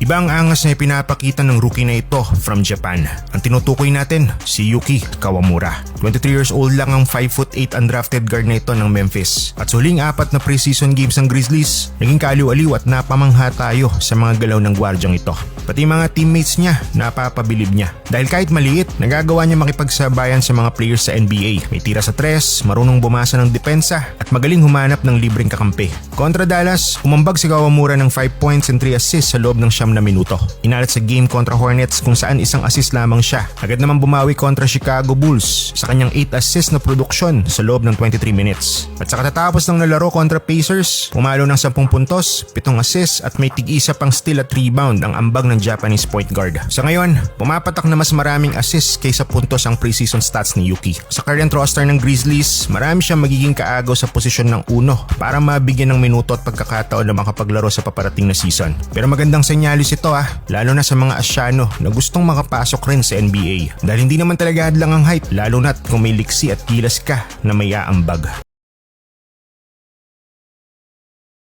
Iba ang angas na ipinapakita ng rookie na ito from Japan. Ang tinutukoy natin, si Yuki Kawamura. 23 years old lang ang 5'8" undrafted guard na ito ng Memphis. At sa huling 4 na preseason games ng Grizzlies, naging kaaliw-aliw at napamangha tayo sa mga galaw ng gwardyang ito. Pati mga teammates niya, napapabilib niya. Dahil kahit maliit, nagagawa niya makipagsabayan sa mga players sa NBA. May tira sa tres, marunong bumasa ng depensa, at magaling humanap ng libreng kakampi. Kontra Dallas, umambag si Kawamura ng 5 points and 3 assists sa loob ng 9 na minuto. Inalat sa game kontra Hornets kung saan isang assist lamang siya. Agad naman bumawi kontra Chicago Bulls sa kanyang 8 assists na produksyon sa loob ng 23 minutes. At sa katatapos ng nalaro kontra Pacers, umalo ng 10 puntos, 7 assists at may tig-isa pang steal at rebound ang ambag ng Japanese point guard. Sa ngayon, pumapatak na mas maraming assists kaysa puntos ang preseason stats ni Yuki. Sa current roster ng Grizzlies, marami siyang magiging kaagaw sa posisyon ng uno para mabigyan ng minuto at pagkakataon na makapaglaro sa paparating na season. Pero magandang senyalis ito lalo na sa mga Asyano na gustong makapasok rin sa NBA. Dahil hindi naman talaga hadlang ang height, lalo na't kung may liksi at kilas ka na may aambag.